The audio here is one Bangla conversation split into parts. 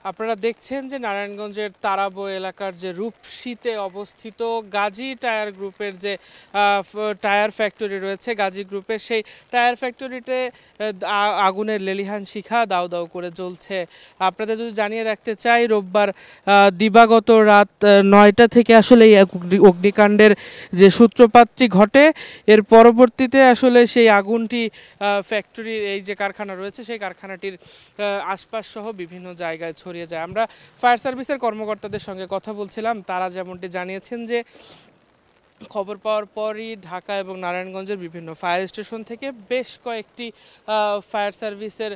আপনারা দেখছেন যে নারায়ণগঞ্জের তারাবো এলাকার যে রূপসীতে অবস্থিত গাজী টায়ার গ্রুপের যে টায়ার ফ্যাক্টরি রয়েছে, গাজী গ্রুপের সেই টায়ার ফ্যাক্টরিতে আগুনের লেলিহান শিখা দাউ দাউ করে জ্বলছে। আপনাদের যদি জানিয়ে রাখতে চাই, রোববার দিবাগত রাত 9টা থেকে আসলে এই অগ্নিকাণ্ডের যে সূত্রপাতটি ঘটে, এর পরবর্তীতে আসলে সেই আগুনটি ফ্যাক্টরির এই যে কারখানা রয়েছে সেই কারখানাটির আশপাশ সহ বিভিন্ন জায়গায় ছড়িয়ে যায়। আমরা ফায়ার সার্ভিসের কর্মকর্তাদের সঙ্গে কথা বলছিলাম, তারা যেমনটি জানিয়েছেন যে খবর পাওয়ার পরই ঢাকা এবং নারায়ণগঞ্জের বিভিন্ন ফায়ার স্টেশন থেকে বেশ কয়েকটি ফায়ার সার্ভিসের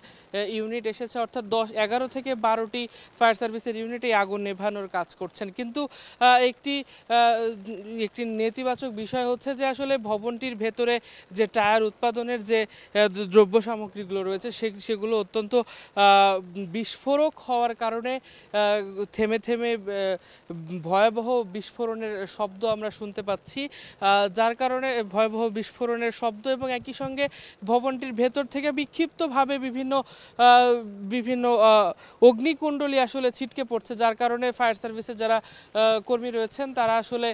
ইউনিট এসেছে, অর্থাৎ 11 থেকে 12টি ফায়ার সার্ভিসের ইউনিট এই আগুন নেভানোর কাজ করছেন। কিন্তু একটি একটি নেতিবাচক বিষয় হচ্ছে যে আসলে ভবনটির ভেতরে যে টায়ার উৎপাদনের যে দ্রব্য সামগ্রীগুলো রয়েছে সেগুলো অত্যন্ত বিস্ফোরক হওয়ার কারণে থেমে থেমে ভয়াবহ বিস্ফোরণের শব্দ আমরা শুনতে পাচ্ছি, যার কারণে ভয়াবহ বিস্ফোরণের শব্দ এবং একই সঙ্গে ভবনটির ভেতর থেকে বিক্ষিপ্তভাবে বিভিন্ন বিভিন্ন অগ্নিকুণ্ডলী আসলে ছিটকে পড়ছে, যার কারণে ফায়ার সার্ভিসের যারা কর্মী রয়েছেন তারা আসলে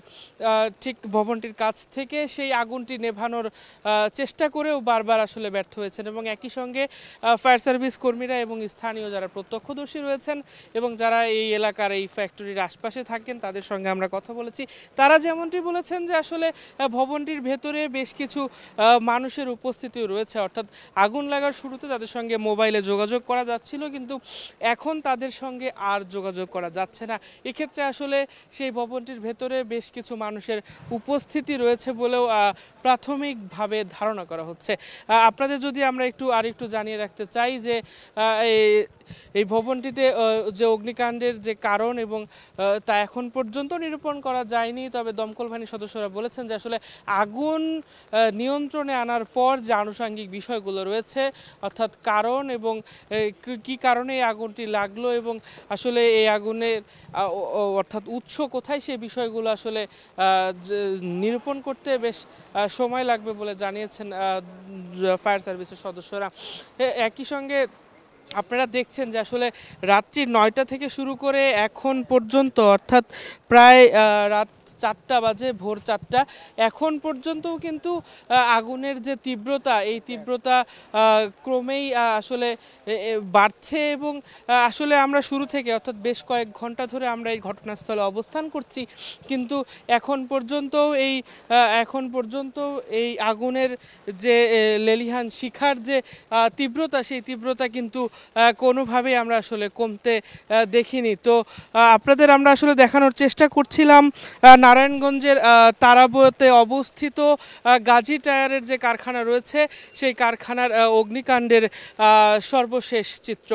ঠিক ভবনটির কাছ থেকে সেই আগুনটি নেভানোর চেষ্টা করেও বারবার আসলে ব্যর্থ হয়েছেন। এবং একই সঙ্গে ফায়ার সার্ভিস কর্মীরা এবং স্থানীয় যারা প্রত্যক্ষদর্শী রয়েছেন এবং যারা এই এলাকার এই ফ্যাক্টরির আশপাশে থাকেন তাদের সঙ্গে আমরা কথা বলেছি, তারা যেমনটি বলেছেন যে আসলে ভবনটির ভেতরে বেশ কিছু মানুষের উপস্থিতিও রয়েছে, অর্থাৎ আগুন লাগার শুরুতে তাদের সঙ্গে মোবাইলে যোগাযোগ করা যাচ্ছিল, কিন্তু এখন তাদের সঙ্গে আর যোগাযোগ করা যাচ্ছে না। এক্ষেত্রে আসলে সেই ভবনটির ভেতরে বেশ কিছু মানুষের উপস্থিতি রয়েছে বলেও প্রাথমিকভাবে ধারণা করা হচ্ছে। আপনাদের যদি আমরা আরেকটু জানিয়ে রাখতে চাই যে এই ভবনটিতে যে অগ্নিকাণ্ডের যে কারণ এবং তা এখন পর্যন্ত নিরূপণ করা যায়নি, তবে দমকল বাহিনীর সদস্যরা বলেছেন যে আসলে আগুন নিয়ন্ত্রণে আনার পর যে আনুষঙ্গিক বিষয়গুলো রয়েছে, অর্থাৎ কারণ এবং কি কারণে এই আগুনটি লাগলো এবং আসলে এই আগুনের অর্থাৎ উৎস কোথায়, সেই বিষয়গুলো আসলে নিরূপণ করতে বেশ সময় লাগবে বলে জানিয়েছেন ফায়ার সার্ভিসের সদস্যরা। একই সঙ্গে আপনারা দেখছেন যে আসলে রাত্রি 9টা থেকে শুরু করে এখন পর্যন্ত, অর্থাৎ প্রায় রাত 4টা বাজে, ভোর 4টা, এখন পর্যন্তও কিন্তু আগুনের যে তীব্রতা, এই তীব্রতা ক্রমেই আসলে বাড়ছে এবং আসলে আমরা শুরু থেকে অর্থাৎ বেশ কয়েক ঘন্টা ধরে আমরা এই ঘটনাস্থলে অবস্থান করছি, কিন্তু এখন পর্যন্ত এই আগুনের যে লেলিহান শিখার যে তীব্রতা, সেই তীব্রতা কিন্তু কোনোভাবেই আমরা আসলে কমতে দেখিনি। তো আপনাদের আমরা আসলে দেখানোর চেষ্টা করছিলাম নারায়ণগঞ্জের তারাবোতে অবস্থিত গাজী টায়ারের যে কারখানা রয়েছে সেই কারখানার অগ্নিকাণ্ডের সর্বশেষ চিত্র।